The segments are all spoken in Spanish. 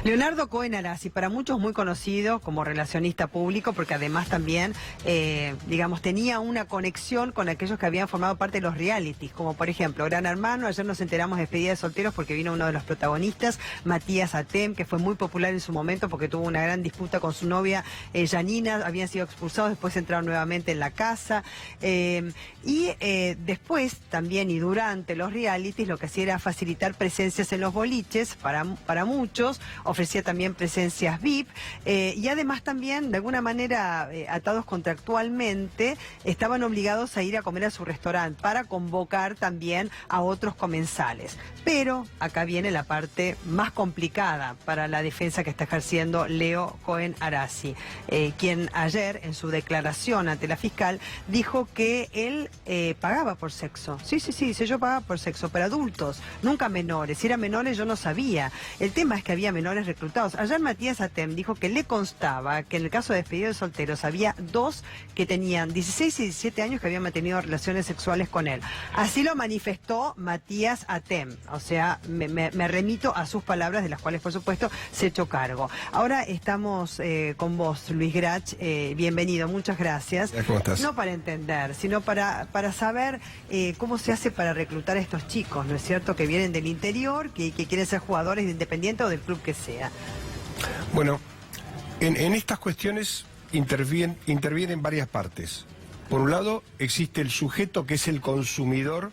Leonardo Cohen Arasi, para muchos muy conocido como relacionista público, porque además también, digamos, tenía una conexión con aquellos que habían formado parte de los realities, como por ejemplo Gran Hermano. Ayer nos enteramos de Despedida de Solteros porque vino uno de los protagonistas, Matías Atem, que fue muy popular en su momento porque tuvo una gran disputa con su novia Janina, habían sido expulsados, después entraron nuevamente en la casa, después también y durante los realities lo que hacía era facilitar presencias en los boliches para muchos, ofrecía también presencias VIP, y además también de alguna manera atados contractualmente estaban obligados a ir a comer a su restaurante para convocar también a otros comensales. Pero acá viene la parte más complicada para la defensa que está ejerciendo Leo Cohen Arasi, quien ayer en su declaración ante la fiscal dijo que él pagaba por sexo. Sí, yo pagaba por sexo, pero adultos, nunca menores. Si eran menores yo no sabía. El tema es que había menores reclutados. Ayer Matías Atem dijo que le constaba que en el caso de Despedida de Solteros había dos que tenían 16 y 17 años que habían mantenido relaciones sexuales con él. Así lo manifestó Matías Atem. O sea, me remito a sus palabras, de las cuales por supuesto se echó cargo. Ahora estamos con vos, Luis Grach. Bienvenido, muchas gracias. ¿Cómo estás? No para entender, sino para saber cómo se hace para reclutar a estos chicos, ¿no es cierto? Que vienen del interior, que quieren ser jugadores de Independiente o del club que sea. Bueno, en estas cuestiones intervienen varias partes. Por un lado, existe el sujeto que es el consumidor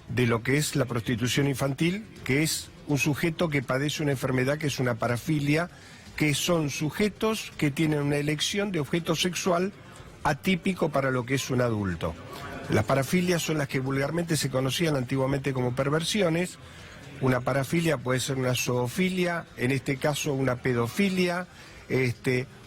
de lo que es la prostitución infantil, que es un sujeto que padece una enfermedad que es una parafilia, que son sujetos que tienen una elección de objeto sexual atípico para lo que es un adulto. Las parafilias son las que vulgarmente se conocían antiguamente como perversiones. Una parafilia puede ser una zoofilia, en este caso una pedofilia,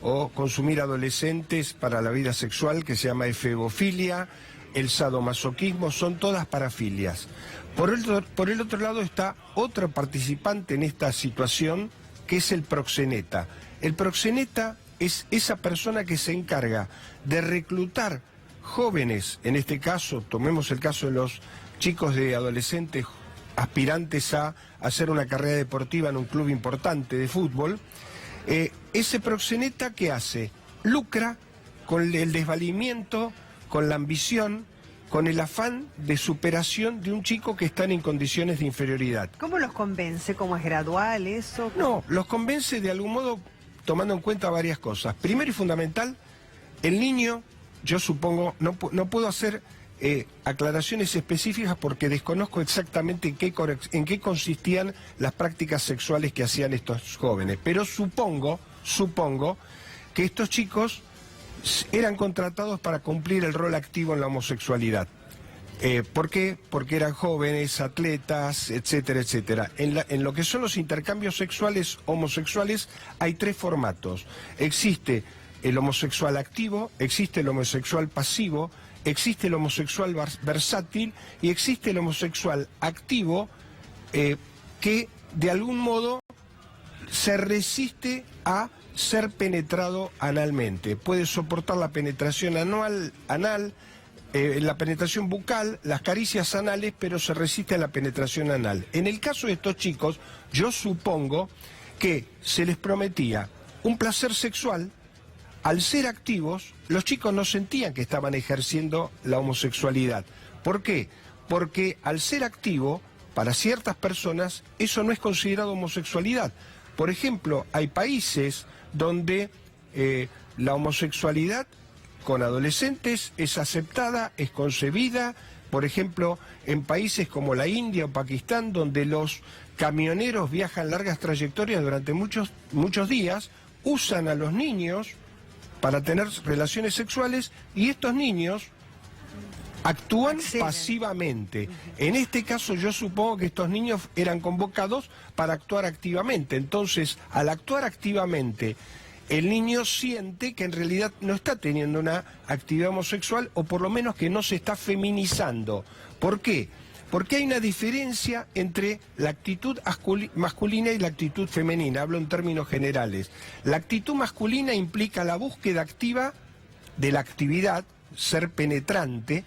o consumir adolescentes para la vida sexual, que se llama efebofilia, el sadomasoquismo, son todas parafilias. Por el otro lado está otro participante en esta situación, que es el proxeneta. El proxeneta es esa persona que se encarga de reclutar jóvenes, en este caso, tomemos el caso de los chicos de adolescentes aspirantes a hacer una carrera deportiva en un club importante de fútbol. Ese proxeneta, ¿qué hace? Lucra con el desvalimiento, con la ambición, con el afán de superación de un chico que está en condiciones de inferioridad. ¿Cómo los convence? ¿Cómo es gradual eso? No, los convence de algún modo tomando en cuenta varias cosas. Primero y fundamental, el niño, yo supongo, no puedo hacer aclaraciones específicas porque desconozco exactamente en qué consistían las prácticas sexuales que hacían estos jóvenes, pero supongo que estos chicos eran contratados para cumplir el rol activo en la homosexualidad. ¿Por qué? Porque eran jóvenes, atletas, etcétera, etcétera. En lo que son los intercambios sexuales homosexuales hay tres formatos. Existe el homosexual activo, existe el homosexual pasivo, existe el homosexual versátil y existe el homosexual activo que de algún modo se resiste a ser penetrado analmente. Puede soportar la penetración anal, la penetración bucal, las caricias anales, pero se resiste a la penetración anal. En el caso de estos chicos, yo supongo que se les prometía un placer sexual. Al ser activos, los chicos no sentían que estaban ejerciendo la homosexualidad. ¿Por qué? Porque al ser activo, para ciertas personas, eso no es considerado homosexualidad. Por ejemplo, hay países donde la homosexualidad con adolescentes es aceptada, es concebida. Por ejemplo, en países como la India o Pakistán, donde los camioneros viajan largas trayectorias durante muchos días, usan a los niños para tener relaciones sexuales y estos niños actúan pasivamente. En este caso yo supongo que estos niños eran convocados para actuar activamente. Entonces, al actuar activamente, el niño siente que en realidad no está teniendo una actividad homosexual, o por lo menos que no se está feminizando. ¿Por qué? Porque hay una diferencia entre la actitud masculina y la actitud femenina, hablo en términos generales. La actitud masculina implica la búsqueda activa de la actividad, ser penetrante.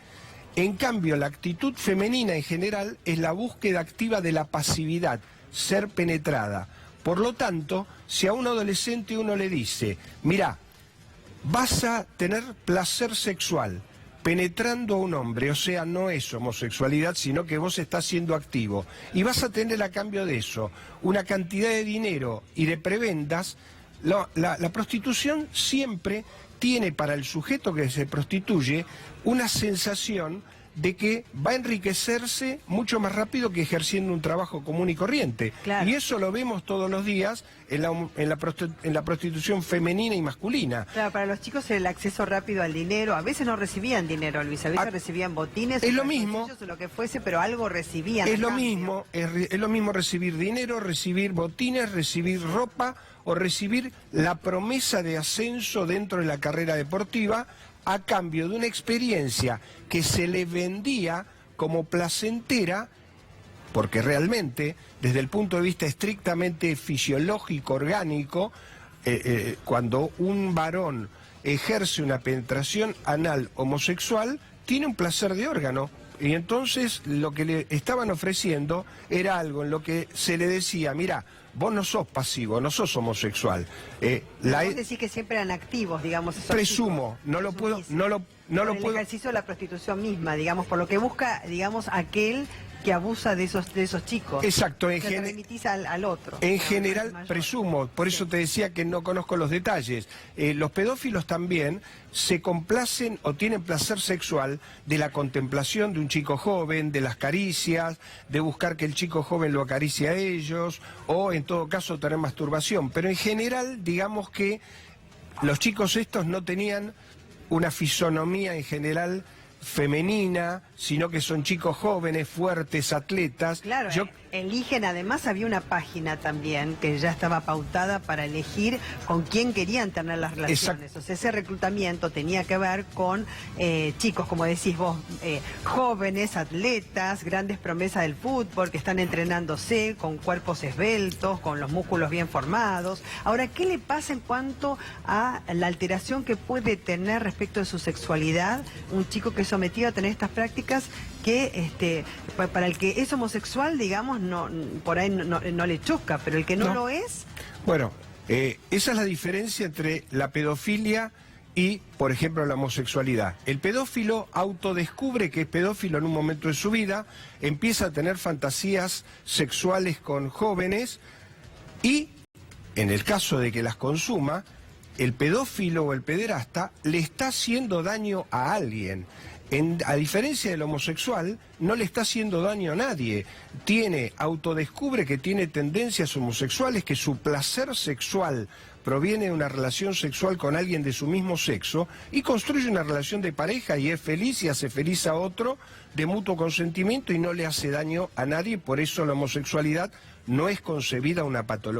En cambio, la actitud femenina en general es la búsqueda activa de la pasividad, ser penetrada. Por lo tanto, si a un adolescente uno le dice, mira, vas a tener placer sexual penetrando a un hombre, o sea, no es homosexualidad, sino que vos estás siendo activo, y vas a tener a cambio de eso una cantidad de dinero y de prebendas, la prostitución siempre tiene para el sujeto que se prostituye una sensación de que va a enriquecerse mucho más rápido que ejerciendo un trabajo común y corriente. Claro. Y eso lo vemos todos los días en la prostitución femenina y masculina. Claro, para los chicos el acceso rápido al dinero, a veces no recibían dinero, Luis, a veces recibían botines, es lo mismo, o lo que fuese, pero algo recibían. Es lo mismo recibir dinero, recibir botines, recibir ropa o recibir la promesa de ascenso dentro de la carrera deportiva, a cambio de una experiencia que se le vendía como placentera, porque realmente, desde el punto de vista estrictamente fisiológico, orgánico, cuando un varón ejerce una penetración anal homosexual, tiene un placer de órgano. Y entonces lo que le estaban ofreciendo era algo en lo que se le decía, mira, vos no sos pasivo, no sos homosexual. Vos decís que siempre eran activos, digamos. Presumo, no lo puedo... el ejercicio de la prostitución misma, digamos, por lo que busca, digamos, aquel que abusa de esos chicos. Exacto, que te remitís al otro. En general, presumo, por eso te decía que no conozco los detalles. Los pedófilos también se complacen o tienen placer sexual de la contemplación de un chico joven, de las caricias, de buscar que el chico joven lo acaricie a ellos, o en todo caso tener masturbación. Pero en general, digamos que los chicos estos no tenían una fisonomía en general femenina, sino que son chicos jóvenes, fuertes, atletas. Claro, eligen, además había una página también que ya estaba pautada para elegir con quién querían tener las relaciones. O sea, ese reclutamiento tenía que ver con chicos, como decís vos, jóvenes, atletas, grandes promesas del fútbol, que están entrenándose, con cuerpos esbeltos, con los músculos bien formados. Ahora, ¿qué le pasa en cuanto a la alteración que puede tener respecto de su sexualidad un chico que es sometido a tener estas prácticas que para el que es homosexual, digamos, no, por ahí no le choca, pero el que no lo es... Bueno, esa es la diferencia entre la pedofilia y, por ejemplo, la homosexualidad. El pedófilo autodescubre que es pedófilo en un momento de su vida, empieza a tener fantasías sexuales con jóvenes y, en el caso de que las consuma, el pedófilo o el pederasta le está haciendo daño a alguien. A diferencia del homosexual, no le está haciendo daño a nadie. Autodescubre que tiene tendencias homosexuales, que su placer sexual proviene de una relación sexual con alguien de su mismo sexo y construye una relación de pareja y es feliz y hace feliz a otro de mutuo consentimiento y no le hace daño a nadie. Por eso la homosexualidad no es concebida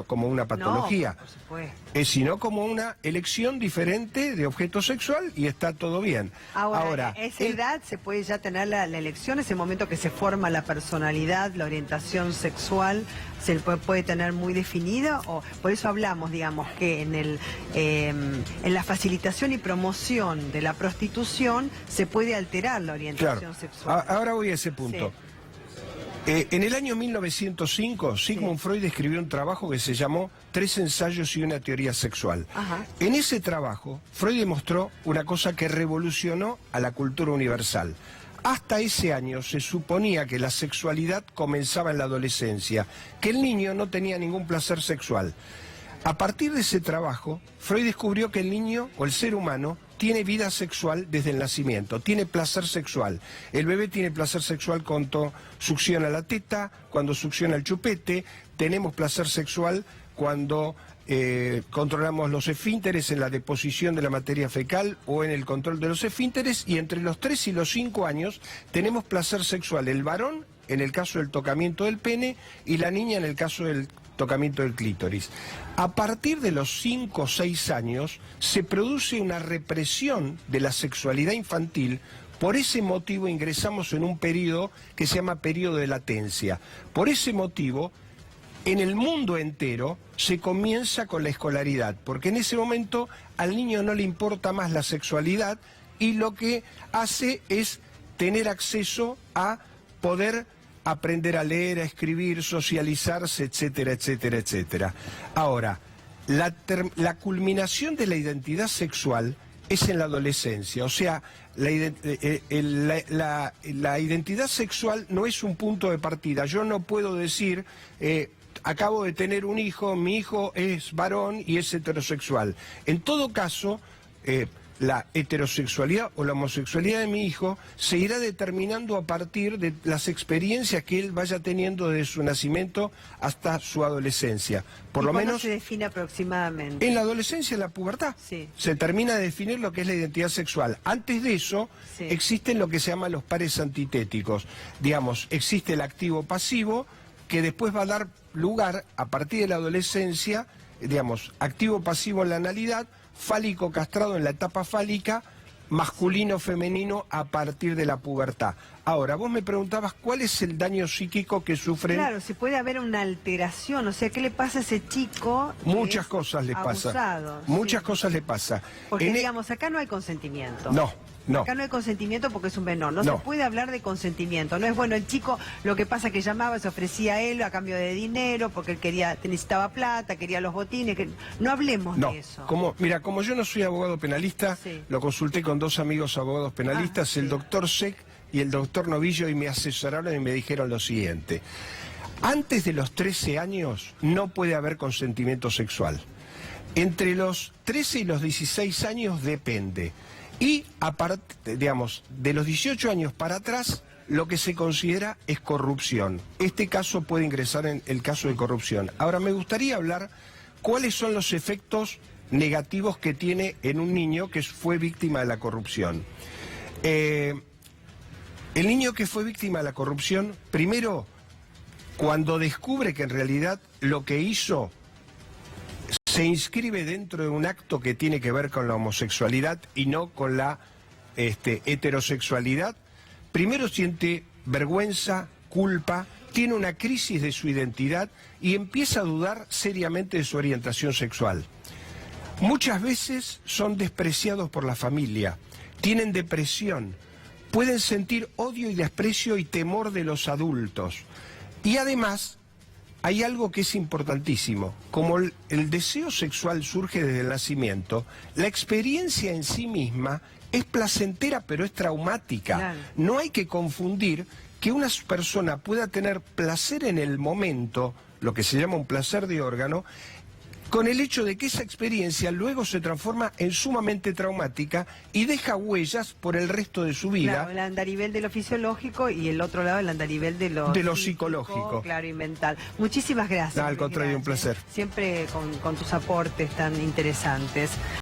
como una patología, no, por supuesto, sino como una elección diferente de objeto sexual y está todo bien. Ahora, a esa edad se puede ya tener la elección, ese momento que se forma la personalidad, la orientación sexual, se puede tener muy definida, o por eso hablamos, digamos, que en la facilitación y promoción de la prostitución se puede alterar la orientación sexual. Ahora voy a ese punto. Sí. En el año 1905, Sigmund Freud escribió un trabajo que se llamó 3 ensayos y una teoría sexual. Ajá. En ese trabajo, Freud demostró una cosa que revolucionó a la cultura universal. Hasta ese año se suponía que la sexualidad comenzaba en la adolescencia, que el niño no tenía ningún placer sexual. A partir de ese trabajo, Freud descubrió que el niño o el ser humano tiene vida sexual desde el nacimiento, tiene placer sexual. El bebé tiene placer sexual cuando succiona la teta, cuando succiona el chupete, tenemos placer sexual cuando controlamos los esfínteres en la deposición de la materia fecal o en el control de los esfínteres, y entre los 3 y los 5 años tenemos placer sexual el varón en el caso del tocamiento del pene y la niña en el caso del tocamiento del clítoris. A partir de los 5 o 6 años se produce una represión de la sexualidad infantil. Por ese motivo ingresamos en un periodo que se llama periodo de latencia. Por ese motivo, en el mundo entero se comienza con la escolaridad, porque en ese momento al niño no le importa más la sexualidad y lo que hace es tener acceso a poder aprender a leer, a escribir, socializarse, etcétera, etcétera, etcétera. Ahora, la culminación de la identidad sexual es en la adolescencia, o sea, la identidad sexual no es un punto de partida. Yo no puedo decir, acabo de tener un hijo, mi hijo es varón y es heterosexual. En todo caso, la heterosexualidad o la homosexualidad de mi hijo se irá determinando a partir de las experiencias que él vaya teniendo desde su nacimiento hasta su adolescencia. Por lo menos se define aproximadamente. En la adolescencia, en la pubertad, sí, se termina de definir lo que es la identidad sexual. Antes de eso, sí, existen lo que se llama los pares antitéticos. Digamos, existe el activo-pasivo, que después va a dar lugar, a partir de la adolescencia, digamos, activo-pasivo en la analidad, fálico castrado en la etapa fálica, masculino-femenino a partir de la pubertad. Ahora, vos me preguntabas cuál es el daño psíquico que sufren. Claro, si puede haber una alteración, o sea, ¿qué le pasa a ese chico? Muchas cosas le pasa. Muchas cosas le pasa. Porque, digamos, acá no hay consentimiento. No. No. Acá no hay consentimiento porque es un menor. No se puede hablar de consentimiento. No es bueno, el chico, lo que pasa es que llamaba, se ofrecía a él a cambio de dinero, porque él necesitaba plata, quería los botines. No hablemos de eso. Mira, como yo no soy abogado penalista, sí, lo consulté con dos amigos abogados penalistas, el doctor Sec y el doctor Novillo, y me asesoraron y me dijeron lo siguiente. Antes de los 13 años no puede haber consentimiento sexual. Entre los 13 y los 16 años depende. Y, aparte, digamos, de los 18 años para atrás, lo que se considera es corrupción. Este caso puede ingresar en el caso de corrupción. Ahora, me gustaría hablar cuáles son los efectos negativos que tiene en un niño que fue víctima de la corrupción. El niño que fue víctima de la corrupción, primero, cuando descubre que en realidad lo que hizo se inscribe dentro de un acto que tiene que ver con la homosexualidad y no con la heterosexualidad, primero siente vergüenza, culpa, tiene una crisis de su identidad y empieza a dudar seriamente de su orientación sexual. Muchas veces son despreciados por la familia, tienen depresión, pueden sentir odio y desprecio y temor de los adultos. Y además, hay algo que es importantísimo. Como el deseo sexual surge desde el nacimiento, la experiencia en sí misma es placentera, pero es traumática. Claro. No hay que confundir que una persona pueda tener placer en el momento, lo que se llama un placer de órgano, con el hecho de que esa experiencia luego se transforma en sumamente traumática y deja huellas por el resto de su vida. Claro, el andarivel de lo fisiológico y el otro lado el andarivel de lo psicológico. Claro, y mental. Muchísimas gracias. No, al contrario, un placer. Siempre con tus aportes tan interesantes.